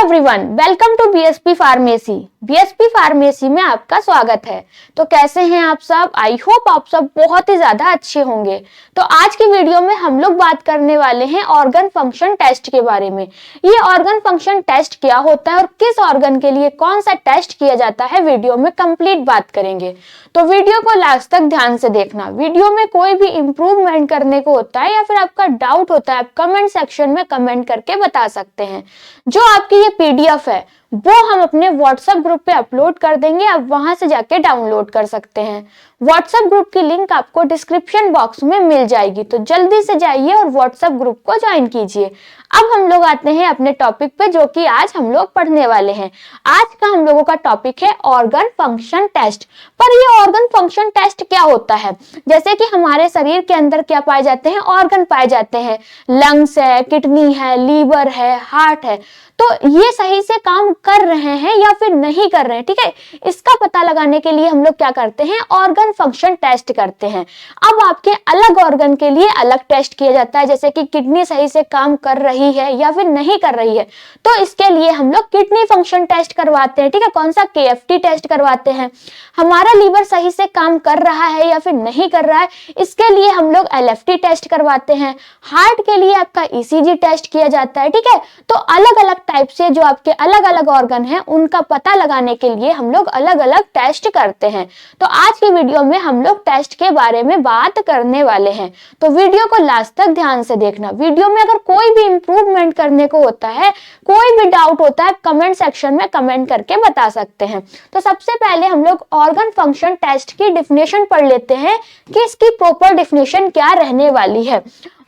Everyone, welcome to BSP pharmacy. BSP pharmacy में आपका स्वागत है। तो कैसे हैं आप सब? आई होप आप सब बहुत ही ज्यादा अच्छे होंगे। तो आज की वीडियो में हम लोग बात करने वाले हैं ऑर्गन फंक्शन टेस्ट के बारे में। ये ऑर्गन फंक्शन टेस्ट क्या होता है और किस ऑर्गन के लिए कौन सा टेस्ट किया जाता है, वीडियो में कंप्लीट बात करेंगे। तो वीडियो को लास्ट तक ध्यान से देखना। वीडियो में कोई भी इंप्रूवमेंट करने को होता है या फिर आपका डाउट होता है, आप कमेंट सेक्शन में कमेंट करके बता सकते हैं। जो आपकी ये पीडीएफ है वो हम अपने व्हाट्सएप ग्रुप पे अपलोड कर देंगे, आप वहां से जाके डाउनलोड कर सकते हैं। व्हाट्सएप ग्रुप की लिंक आपको डिस्क्रिप्शन बॉक्स में मिल जाएगी, तो जल्दी से जाइए और व्हाट्सएप ग्रुप को ज्वाइन कीजिए। अब हम लोग आते हैं अपने टॉपिक पे, जो कि आज हम लोग पढ़ने वाले हैं। आज का हम लोगों का टॉपिक है ऑर्गन फंक्शन टेस्ट। पर ये ऑर्गन फंक्शन टेस्ट क्या होता है? जैसे कि हमारे शरीर के अंदर क्या पाए जाते हैं? ऑर्गन पाए जाते हैं। लंग्स है, किडनी है, लीवर है, हार्ट है। तो ये सही से काम कर रहे हैं या फिर नहीं कर रहे हैं, ठीक है, इसका पता लगाने के लिए हम लोग क्या करते हैं? ऑर्गन फंक्शन टेस्ट करते हैं। अब आपके अलग ऑर्गन के लिए अलग टेस्ट किया जाता है, जैसे कि किडनी सही से काम कर रही है या फिर नहीं कर रही है, तो इसके लिए हम लोग किडनी फंक्शन टेस्ट करवाते हैं, ठीक है। कौन सा? केएफटी टेस्ट करवाते हैं। हमारा लीवर सही से काम कर रहा है या फिर नहीं कर रहा है, इसके लिए हम लोग एलएफटी टेस्ट करवाते हैं। हार्ट के लिए आपका ईसीजी टेस्ट किया जाता है, ठीक है। तो अलग अलग टाइप से जो आपके अलग अलग ऑर्गन हैं उनका पता लगाने के लिए हम लोग अलग अलग टेस्ट करते हैं। तो आज की वीडियो में हम लोग टेस्ट के बारे में बात करने वाले हैं, तो वीडियो को लास्ट तक ध्यान से देखना। वीडियो में अगर कोई भी इंप्रूवमेंट करने को होता है, कोई भी डाउट होता है, कमेंट सेक्शन में कमेंट करके बता सकते हैं। तो सबसे पहले हम लोग ऑर्गन फंक्शन टेस्ट की डिफिनेशन पढ़ लेते हैं कि इसकी प्रॉपर डिफिनेशन क्या रहने वाली है।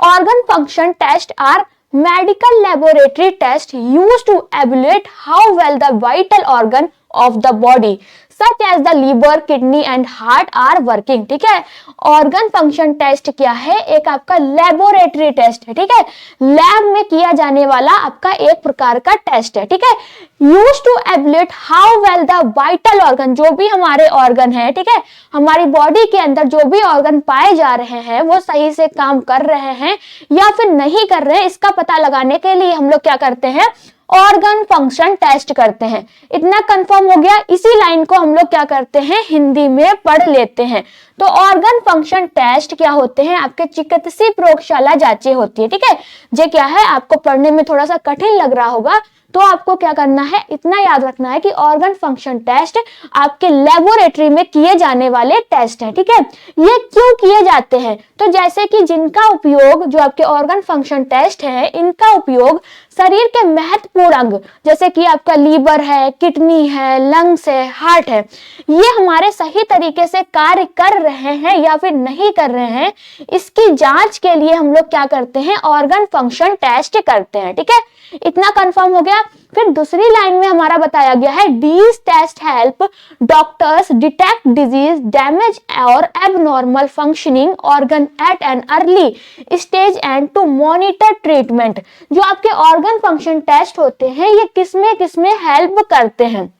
Organ function test are medical laboratory test used to evaluate how well the vital organ of the body such as the liver, kidney and heart are working, ठीक है। ऑर्गन फंक्शन टेस्ट क्या है? एक आपका लेबोरेटरी टेस्ट है, ठीक है। Lab में किया जाने वाला आपका एक प्रकार का टेस्ट है, ठीक है। Use to evaluate how well the vital organ, जो भी हमारे ऑर्गन है, ठीक है, हमारी बॉडी के अंदर जो भी ऑर्गन पाए जा रहे हैं वो सही से काम कर रहे हैं या फिर नहीं कर रहे हैं, इसका पता लगाने के लिए हम लोग क्या करते हैं? ऑर्गन फंक्शन टेस्ट करते हैं। इतना कंफर्म हो गया। इसी लाइन को हम लोग क्या करते हैं? हिंदी में पढ़ लेते हैं। तो ऑर्गन फंक्शन टेस्ट क्या होते हैं? आपके चिकित्सीय प्रयोगशाला जांचें होती है, ठीक है। ये क्या है? आपको पढ़ने में थोड़ा सा कठिन लग रहा होगा, तो आपको क्या करना है, इतना याद रखना है कि ऑर्गन फंक्शन टेस्ट आपके लेबोरेटरी में किए जाने वाले टेस्ट हैं, ठीक है। ये क्यों किए जाते हैं? तो जैसे कि जिनका उपयोग, जो आपके ऑर्गन फंक्शन टेस्ट है, इनका उपयोग शरीर के महत्वपूर्ण अंग, जैसे कि आपका लीवर है, किडनी है, लंग्स है, हार्ट है, ये हमारे सही तरीके से कार्य कर रहे हैं या फिर नहीं कर रहे हैं, इसकी जांच के लिए हम लोग क्या करते हैं? ऑर्गन फंक्शन टेस्ट करते हैं, ठीक है। इतना कंफर्म हो गया। फिर दूसरी लाइन में हमारा बताया गया है, these test help doctors detect disease, damage और abnormal functioning organ at an early stage and to monitor treatment. जो आपके ऑर्गन फंक्शन टेस्ट होते हैं, ये किसमें हेल्प करते हैं?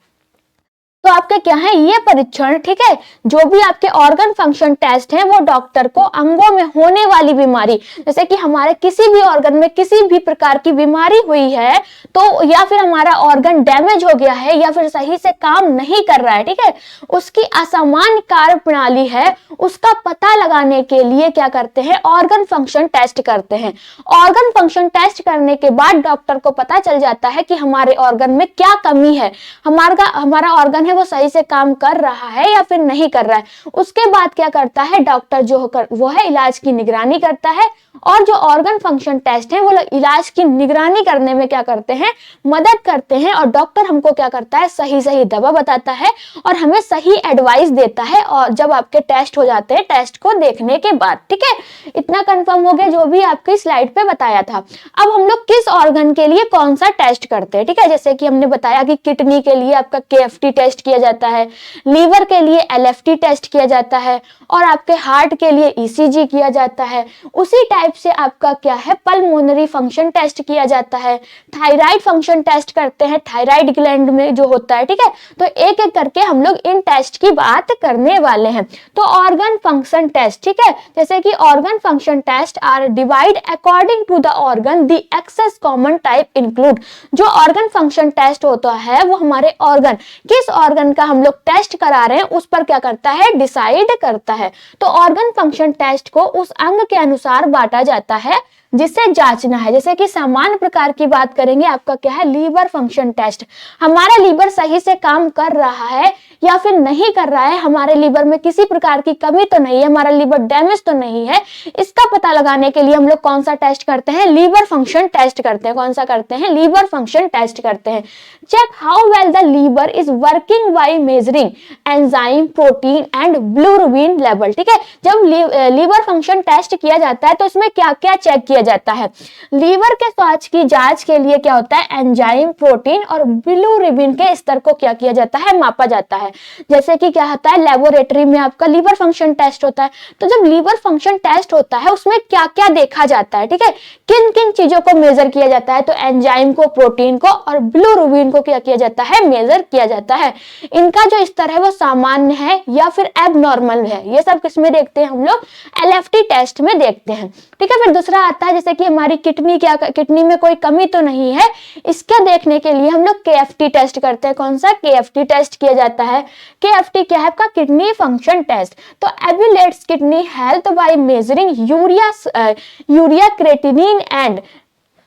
तो आपके क्या है? ये परीक्षण, ठीक है, जो भी आपके ऑर्गन फंक्शन टेस्ट हैं वो डॉक्टर को अंगों में होने वाली बीमारी, जैसे कि हमारे किसी भी ऑर्गन में किसी भी प्रकार की बीमारी हुई है, तो या फिर हमारा ऑर्गन डैमेज हो गया है या फिर सही से काम नहीं कर रहा है, ठीक है, उसकी असामान्य कार्य प्रणाली है, उसका पता लगाने के लिए क्या करते हैं? ऑर्गन फंक्शन टेस्ट करते हैं। ऑर्गन फंक्शन टेस्ट करने के बाद डॉक्टर को पता चल जाता है कि हमारे ऑर्गन में क्या कमी है, हमारा ऑर्गन है वो सही से काम कर रहा है या फिर नहीं कर रहा है। उसके बाद क्या करता है डॉक्टर? वो है इलाज की निगरानी करता है। और जो ऑर्गन फंक्शन टेस्ट है वो इलाज की निगरानी करने में क्या करते हैं? मदद करते हैं। और डॉक्टर हमको क्या करता है? सही दवा बताता है और हमें सही एडवाइस देता है। और जब आपके टेस्ट हो जाते हैं, टेस्ट को देखने के बाद, ठीक है, इतना कंफर्म हो गया जो भी आपकी स्लाइड पे बताया था। अब हम लोग किस ऑर्गन के लिए कौन सा टेस्ट करते हैं, ठीक है। जैसे कि हमने बताया कि किडनी के लिए आपका केएफटी टेस्ट टेस्ट किया जाता है, लीवर के लिए LFT टेस्ट किया जाता है और आपके हार्ट के लिए ECG किया जाता है। उसी टाइप से आपका क्या है, पल्मोनरी फंक्शन टेस्ट किया जाता है, थायराइड फंक्शन टेस्ट करते हैं थायराइड ग्लैंड में जो होता है, ठीक है। तो एक एक करके हम लोग इन टेस्ट की बात करने वाले हैं। तो ऑर्गन फंक्शन टेस्ट, ठीक है, जैसे कि organ function test are divide according to the organ, the access common type include. जो ऑर्गन फंक्शन टेस्ट होता है वो हमारे ऑर्गन, किस ऑर्गन का हम लोग टेस्ट करा रहे हैं उस पर क्या करता है, डिसाइड करता है। तो ऑर्गन फंक्शन टेस्ट को उस अंग के अनुसार बांटा जाता है जिसे जांचना है। जैसे कि सामान्य प्रकार की बात करेंगे, आपका क्या है, लीवर फंक्शन टेस्ट। हमारा लीवर सही से काम कर रहा है या फिर नहीं कर रहा है, हमारे लीवर में किसी प्रकार की कमी तो नहीं है, हमारा लीवर डैमेज तो नहीं है, इसका पता लगाने के लिए हम लोग कौन सा टेस्ट करते हैं, लीवर फंक्शन टेस्ट करते हैं। कौन सा करते हैं, लीवर फंक्शन टेस्ट करते हैं। Check how well the liver is working by measuring enzyme, protein and bilirubin level, ठीक है। जब लीवर फंक्शन टेस्ट किया जाता है तो इसमें क्या क्या चेक किया जाता है, लीवर के स्वास्थ्य की जांच के लिए क्या होता है, एंजाइम, प्रोटीन और बिलिरुबिन के स्तर को क्या किया जाता है, मापा जाता है। जैसे कि क्या होता है, लेबोरेटरी में आपका लीवर फंक्शन टेस्ट होता है। तो जब लीवर फंक्शन टेस्ट होता है उसमें क्या क्या देखा जाता है, ठीक है, किन किन चीजों को मेजर किया जाता है, तो एंजाइम को, प्रोटीन को और बिलिरुबिन को क्या किया जाता है, मेजर किया जाता है। इनका जो स्तर है वो सामान्य है या फिर एबनॉर्मल है, ये सब किसमें देखते हैं हम लोग, LFT टेस्ट में देखते हैं, ठीक है। फिर दूसरा आता है जैसे कि हमारी किडनी, क्या किडनी में कोई कमी तो नहीं है, इसका देखने के लिए हम लोग KFT टेस्ट करते हैं। कौन सा, KFT टेस्ट किया जाता है। KFT क्या है आपका, किडनी फंक्शन टेस्ट। तो evaluates kidney health by measuring urea creatinine and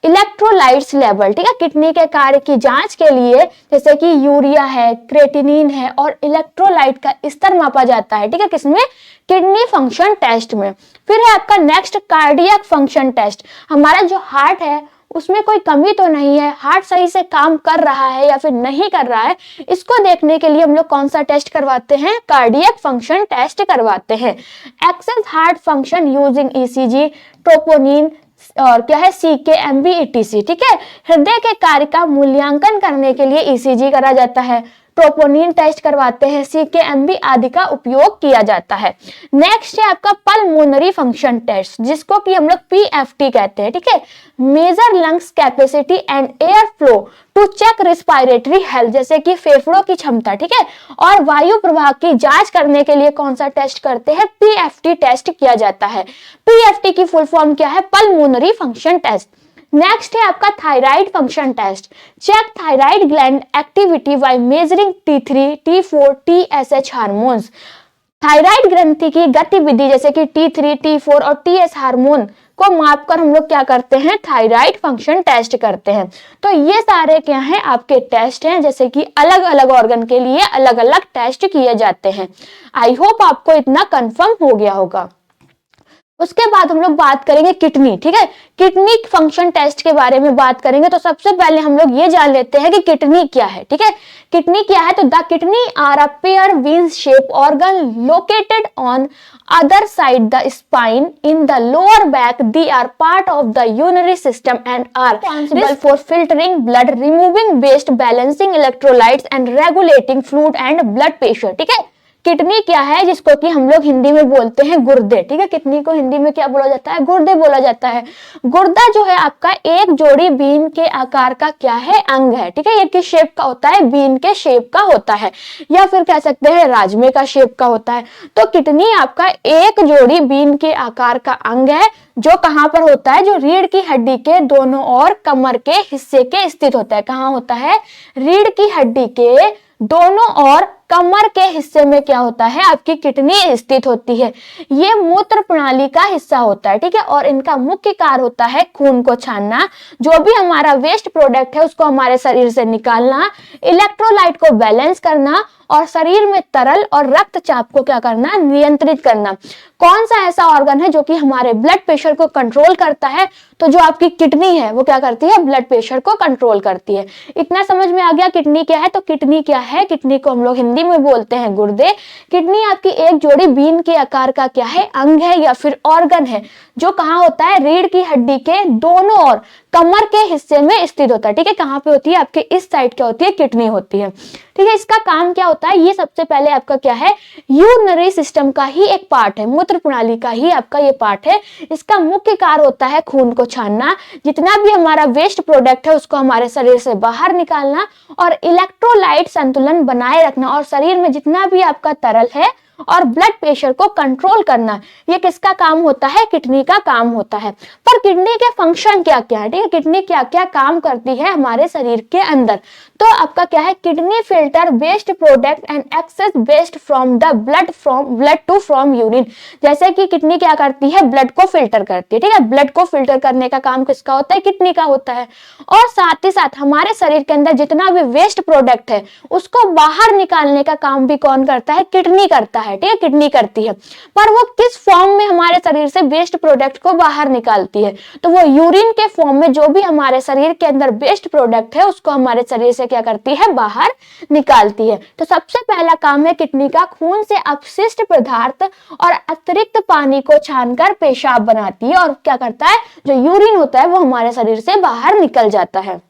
electrolytes level, ठीक है। किडनी के कार्य की जांच के लिए जैसे कि यूरिया है, क्रेटिनिन है और इलेक्ट्रोलाइट का स्तर मापा जाता है, ठीक है, किसमें, किडनी फंक्शन टेस्ट में। फिर है आपका नेक्स्ट कार्डियक फंक्शन टेस्ट। हमारा जो हार्ट है उसमें कोई कमी तो नहीं है, हार्ट सही से काम कर रहा है या फिर नहीं कर रहा है, इसको देखने के लिए हम लोग कौन सा टेस्ट करवाते हैं, कार्डियक फंक्शन टेस्ट करवाते हैं। Access heart function using ECG, troponin और क्या है, CKMB ETC, ठीक है। हृदय के कार्य का मूल्यांकन करने के लिए ECG करा जाता है, ट्रोपोनिन टेस्ट करवाते हैं, CKMB आदि का उपयोग किया जाता है। नेक्स्ट है आपका पल्मोनरी फंक्शन टेस्ट, जिसको कि हम लोग PFT कहते हैं, ठीक है। Measure lungs capacity and air flow to check respiratory health, जैसे कि फेफड़ों की क्षमता, ठीक है, और वायु प्रवाह की जांच करने के लिए कौन सा टेस्ट करते हैं, PFT टेस्ट किया जाता है। PFT की फुल फॉर्म क्या है, पल्मोनरी फंक्शन टेस्ट। नेक्स्ट है आपका thyroid function test. Check thyroid gland activity by measuring T3, T4, TSH hormones. Thyroid ग्रंथि की गतिविधि जैसे कि T3, T4 और TS हार्मोन को मापकर हम लोग क्या करते हैं, थायराइड फंक्शन टेस्ट करते हैं। तो ये सारे क्या हैं, आपके टेस्ट हैं, जैसे कि अलग अलग ऑर्गन के लिए अलग अलग टेस्ट किए जाते हैं। आई होप आपको इतना कंफर्म हो गया होगा। उसके बाद हम लोग बात करेंगे किडनी, ठीक है। किडनी फंक्शन टेस्ट के बारे में बात करेंगे तो सबसे पहले हम लोग ये जान लेते हैं कि किडनी क्या है, ठीक है। किडनी क्या है, तो the kidney are a pair wheel shape organ located on other side the spine in the lower back. They are part of the urinary system and are responsible for filtering blood, removing waste, balancing electrolytes and regulating fluid and blood pressure, ठीक है। Kidney क्या है, जिसको कि हम लोग हिंदी में बोलते हैं गुर्दे, ठीक है। किडनी को हिंदी में क्या बोला जाता है, गुर्दे बोला जाता है। गुर्दा जो है आपका एक जोड़ी बीन के आकार का क्या है, अंग है, ठीक है। ये किस शेप का होता है, बीन के शेप का होता है, या फिर कह सकते हैं राजमे का शेप का होता है। तो किडनी आपका एक जोड़ी बीन के आकार का अंग है, जो कहां पर होता है, जो रीढ़ की हड्डी के दोनों ओर कमर के हिस्से के स्थित होता है। कहां होता है, रीढ़ की हड्डी के दोनों ओर कमर के हिस्से में क्या होता है, आपकी किडनी स्थित होती है। ये मूत्र प्रणाली का हिस्सा होता है, ठीक है। और इनका मुख्य कार्य होता है खून को छानना, जो भी हमारा वेस्ट प्रोडक्ट है उसको हमारे शरीर से निकालना, इलेक्ट्रोलाइट को बैलेंस करना और शरीर में तरल और रक्तचाप को क्या करना, नियंत्रित करना। कौन सा ऐसा ऑर्गन है जो कि हमारे ब्लड प्रेशर को कंट्रोल करता है, तो जो आपकी किडनी है वो क्या करती है, ब्लड प्रेशर को कंट्रोल करती है। इतना समझ में आ गया किडनी क्या है। तो किडनी क्या है, किडनी को हम लोग हिंदी हिंदी में बोलते हैं गुर्दे। किडनी आपकी एक जोड़ी बीन के आकार का क्या है, अंग है या फिर ऑर्गन है, जो कहाँ होता है, रीढ़ की हड्डी के दोनों ओर कमर के हिस्से में स्थित होता है। ठीक है, कहाँ पे होती है, आपके इस साइड क्या होती है, किडनी होती है। ठीक है, इसका काम क्या होता है, ये सबसे पहले आपका क्या है, यूरिनरी सिस्टम का ही एक पार्ट है, मूत्र प्रणाली का ही आपका ये पार्ट है। इसका मुख्य कार्य होता है खून को छानना, जितना भी हमारा वेस्ट प्रोडक्ट है उसको हमारे शरीर से बाहर निकालना और इलेक्ट्रोलाइट संतुलन बनाए रखना, और शरीर में जितना भी आपका तरल है और ब्लड प्रेशर को कंट्रोल करना, ये किसका काम होता है, किडनी का काम होता है। पर किडनी के फंक्शन क्या क्या है, ठीक है, किडनी क्या क्या काम करती है हमारे शरीर के अंदर। तो आपका क्या है, kidney filter waste product and access waste from the blood to from urine. जैसे कि किडनी क्या करती है, ब्लड को फिल्टर करती है। ठीक है, ब्लड को फिल्टर करने का काम किसका होता है, किडनी का होता है। और साथ ही साथ हमारे शरीर के अंदर जितना भी वेस्ट प्रोडक्ट है उसको बाहर निकालने का काम भी कौन करता है, किडनी करता है। ठीक है, किडनी करती है। पर वो किस फॉर्म में हमारे शरीर से वेस्ट प्रोडक्ट को बाहर निकालती है, तो वो यूरिन के फॉर्म में जो भी हमारे शरीर के अंदर वेस्ट प्रोडक्ट है उसको हमारे शरीर से क्या करती है, बाहर निकालती है। तो सबसे पहला काम है किडनी का, खून से अपशिष्ट पदार्थ और अतिरिक्त पानी को छानकर पेशाब बनाती है, और क्या करता है, जो यूरिन होता है वो हमारे शरीर से बाहर निकल जाता है।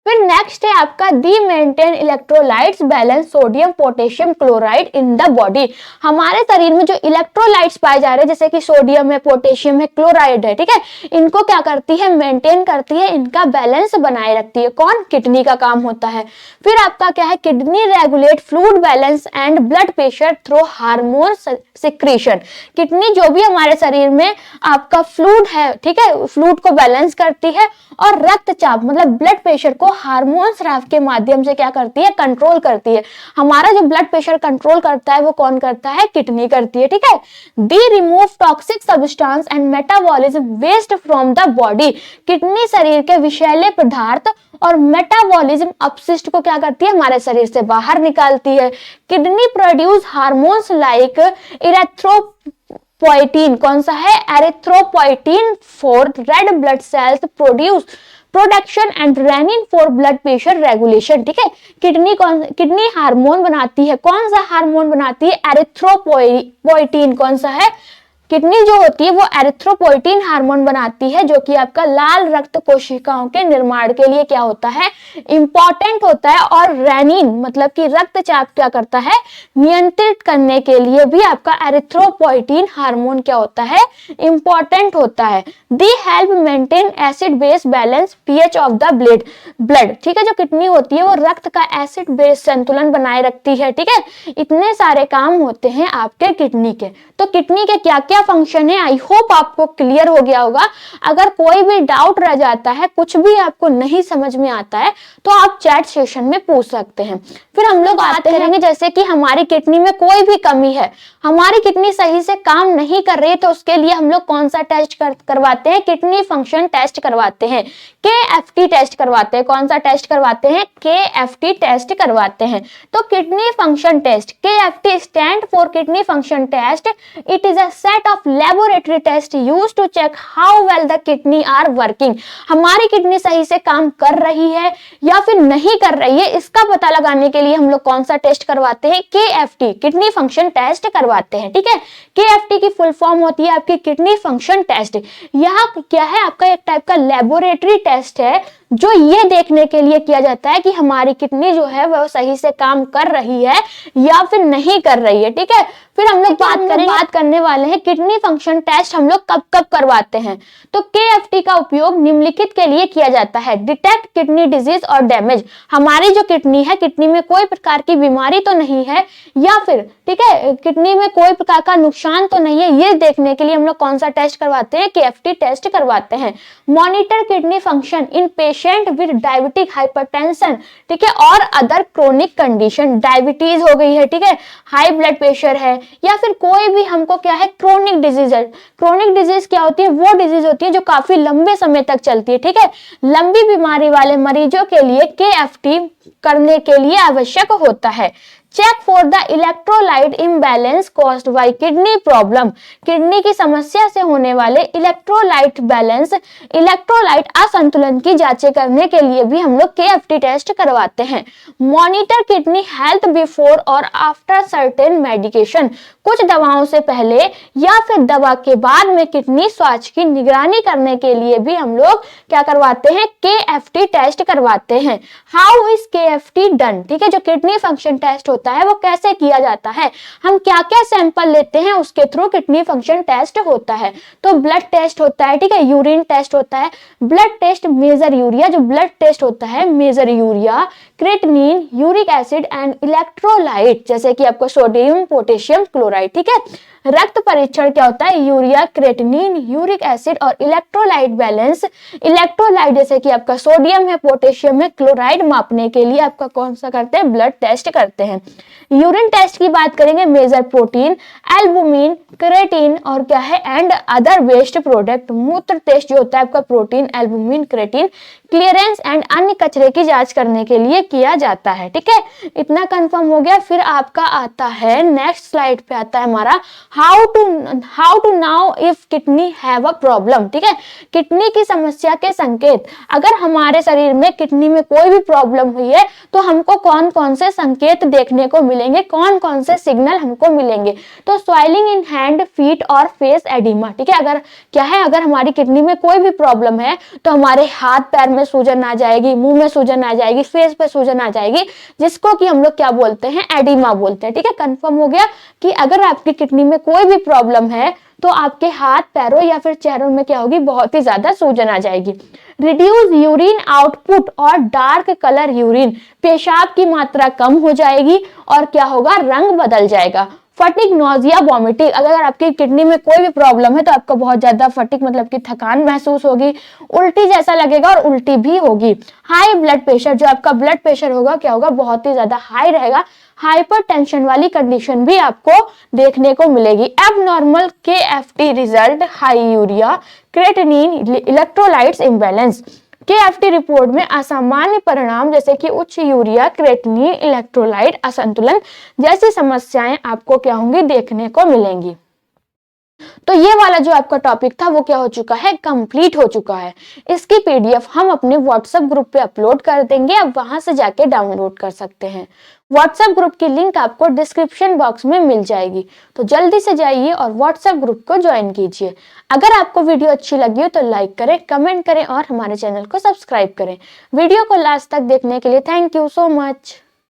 फिर नेक्स्ट है आपका the maintain electrolytes balance sodium potassium chloride in the body. हमारे शरीर में जो इलेक्ट्रोलाइट्स पाए जा रहे हैं, जैसे कि सोडियम है, पोटेशियम है, क्लोराइड है, ठीक है, इनको क्या करती है, मेंटेन करती है, इनका बैलेंस बनाए रखती है। कौन, किडनी का काम होता है। फिर आपका क्या है, kidney regulate fluid balance and blood pressure through hormone secretion. Kidney जो भी हमारे शरीर में आपका फ्लूइड है, ठीक है, फ्लूइड को बैलेंस करती है, और रक्तचाप मतलब ब्लड प्रेशर को हार्मोन स्राव के माध्यम से क्या करती है, कंट्रोल करती है। हमारा जो ब्लड प्रेशर कंट्रोल करता है वो कौन करता है, किडनी करती है। ठीक है, the remove toxic substance and metabolism waste from the body. Kidney शरीर के विषैले पदार्थ और मेटाबॉलिज्म अपशिष्ट को क्या करती है, हमारे शरीर से बाहर निकालती है। Kidney produce hormones like erythropoietin, कौन सा है, erythropoietin for red blood cells production and renin for blood pressure regulation. ठीक है, किडनी हार्मोन बनाती है, कौन सा हार्मोन बनाती है, एरिथ्रोपोइटीन। कौन सा है, किडनी जो होती है वो एरिथ्रोपोइटीन हार्मोन बनाती है, जो कि आपका लाल रक्त कोशिकाओं के निर्माण के लिए क्या होता है, इंपॉर्टेंट होता है। और रेनिन मतलब कि रक्तचाप क्या करता है, नियंत्रित करने के लिए भी आपका एरिथ्रोपोइटीन हार्मोन क्या होता है, इंपॉर्टेंट होता है। दी help maintain acid base balance pH of the blood. ठीक है, जो किडनी होती है वो रक्त का एसिड बेस संतुलन बनाए रखती है। ठीक है, इतने सारे काम होते हैं आपके किडनी के। तो किडनी के क्या क्या फंक्शन है, आई होप आपको क्लियर हो गया होगा। अगर कोई भी डाउट रह जाता है, कुछ भी आपको नहीं समझ में आता है, तो आप चैट सेशन में पूछ सकते हैं। फिर हम लोग बात करेंगे जैसे कि हमारी किडनी में कोई भी कमी है, हमारी किडनी सही से काम नहीं कर रही है, तो उसके लिए हम लोग कौन सा टेस्ट करवाते हैं, किडनी फंक्शन टेस्ट करवाते हैं, KFT टेस्ट करवाते हैं। कौन सा टेस्ट करवाते हैं, KFT टेस्ट करवाते हैं। तो kidney function test, KFT stand for kidney function test. It is a set of laboratory test used to check how well the kidney are working. हमारी किडनी सही से काम कर रही है या फिर नहीं कर रही है, इसका पता लगाने के लिए हम लोग कौन सा टेस्ट करवाते हैं, KFT किडनी फंक्शन टेस्ट करवाते हैं। ठीक है, KFT की फुल फॉर्म होती है आपकी किडनी फंक्शन टेस्ट। यह क्या है, आपका एक टाइप का लेबोरेटरी टेस्ट है, जो ये देखने के लिए किया जाता है कि हमारी किडनी जो है वह सही से काम कर रही है या फिर नहीं कर रही है। ठीक है, फिर हम लोग बात करने वाले हैं किडनी फंक्शन टेस्ट हम लोग कब कब करवाते हैं। तो KFT का उपयोग निम्नलिखित के लिए किया जाता है, डिटेक्ट किडनी डिजीज और डैमेज। हमारी जो किडनी है, किडनी में कोई प्रकार की बीमारी तो नहीं है, या फिर ठीक है किडनी में कोई प्रकार का नुकसान तो नहीं है, ये देखने के लिए हम लोग कौन सा टेस्ट करवाते हैं, KFT टेस्ट करवाते हैं। Monitor kidney function in patient with diabetic hypertension, ठीक है, और अदर क्रोनिक कंडीशन, डायबिटीज हो गई है, ठीक है, हाई ब्लड प्रेशर है, या फिर कोई भी हमको क्या है, क्रोनिक डिजीज है। क्रोनिक डिजीज क्या होती है, वो डिजीज होती है जो काफी लंबे समय तक चलती है। ठीक है, लंबी बीमारी वाले मरीजों के लिए KFT करने के लिए आवश्यक होता है। Check for the electrolyte imbalance caused by kidney problem. Kidney की समस्या से होने वाले इलेक्ट्रोलाइट असंतुलन की जांचें करने के लिए भी हम लोग KFT टेस्ट करवाते हैं। मॉनिटर किडनी हेल्थ बिफोर और आफ्टर सर्टेन मेडिकेशन। कुछ दवाओं से पहले या फिर दवा के बाद में किडनी स्वास्थ्य की निगरानी करने के लिए भी हम लोग क्या करवाते हैं, KFT टेस्ट करवाते हैं। हाउ इज KFT डन, ठीक है, जो किडनी फंक्शन टेस्ट होता है वो कैसे किया जाता है, हम क्या क्या सैंपल लेते हैं उसके थ्रू किडनी फंक्शन टेस्ट होता है। तो ब्लड टेस्ट होता है, ठीक है, यूरिन टेस्ट होता है, ब्लड टेस्ट मेजर यूरिया, जो ब्लड टेस्ट होता है measure urea, creatinine, uric acid and electrolyte जैसे कि आपको सोडियम, पोटेशियम, क्लोराइड, ठीक है। रक्त परीक्षण क्या होता है, यूरिया, क्रेटिनिन, यूरिक एसिड और इलेक्ट्रोलाइट बैलेंस। इलेक्ट्रोलाइट जैसे कि आपका सोडियम है, पोटेशियम है, क्लोराइड मापने के लिए आपका कौन सा करते हैं, ब्लड टेस्ट करते हैं। यूरिन टेस्ट की बात करेंगे, मेजर प्रोटीन, एल्बुमिन, क्रेटिन और क्या है एंड अदर वेस्ट प्रोडक्ट। मूत्र टेस्ट जो होता है आपका protein, albumin, creatine, clearance and अन्य कचरे की जांच करने के लिए किया जाता है, ठीक है। इतना कंफर्म हो गया। फिर आपका आता है नेक्स्ट स्लाइड पे आता है हमारा how to now if kidney have a problem, ठीक है। किडनी की समस्या के संकेत, अगर हमारे शरीर में किडनी में कोई भी प्रॉब्लम हुई है तो हमको कौन कौन से संकेत देखने को मिलेंगे, कौन कौन से सिग्नल हमको मिलेंगे। तो स्वेलिंग इन हैंड, फीट और फेस एडिमा, ठीक है। अगर क्या है, अगर हमारी किडनी में कोई भी प्रॉब्लम है तो हमारे हाथ पैर में सूजन आ जाएगी, मुंह में सूजन आ जाएगी, फेस पे सूजन आ जाएगी, जिसको कि हम लोग क्या बोलते हैं, एडिमा बोलते हैं, ठीक है। कंफर्म हो गया कि अगर आपकी किडनी में कोई भी प्रॉब्लम है तो आपके हाथ पैरों या फिर चेहरों में क्या होगी, बहुत ही ज्यादा सूजन आ जाएगी। रिड्यूस यूरिन आउटपुट और डार्क कलर यूरिन, पेशाब की मात्रा कम हो जाएगी और क्या होगा, रंग बदल जाएगा। फटिक, नोजिया, वॉमिटिंग, अगर आपकी किडनी में कोई भी प्रॉब्लम है तो आपको बहुत ज्यादा फटिक मतलब कि थकान महसूस होगी, उल्टी जैसा लगेगा और उल्टी भी होगी। हाई ब्लड प्रेशर, जो आपका ब्लड प्रेशर होगा क्या होगा, बहुत ही ज्यादा हाई रहेगा। हाइपरटेंशन वाली कंडीशन भी आपको देखने को मिलेगी। Abnormal KFT result, high urea, creatinine, electrolytes imbalance. KFT report में असामान्य परिणाम जैसे कि उच्च यूरिया, क्रेटिनिन, इलेक्ट्रोलाइट असंतुलन जैसी समस्याएं आपको क्या होंगी, देखने को मिलेंगी। तो ये वाला जो आपका टॉपिक था वो क्या हो चुका है, कंप्लीट हो चुका है। इसकी PDF हम अपने WhatsApp ग्रुप पे अपलोड कर देंगे, आप वहां से जाके डाउनलोड कर सकते हैं। WhatsApp ग्रुप की लिंक आपको डिस्क्रिप्शन बॉक्स में मिल जाएगी, तो जल्दी से जाइए और WhatsApp ग्रुप को ज्वाइन कीजिए। अगर आपको वीडियो अच्छी लगी हो तो लाइक करें, कमेंट करें और हमारे चैनल को सब्सक्राइब करें। वीडियो को लास्ट तक देखने के लिए थैंक यू सो मच।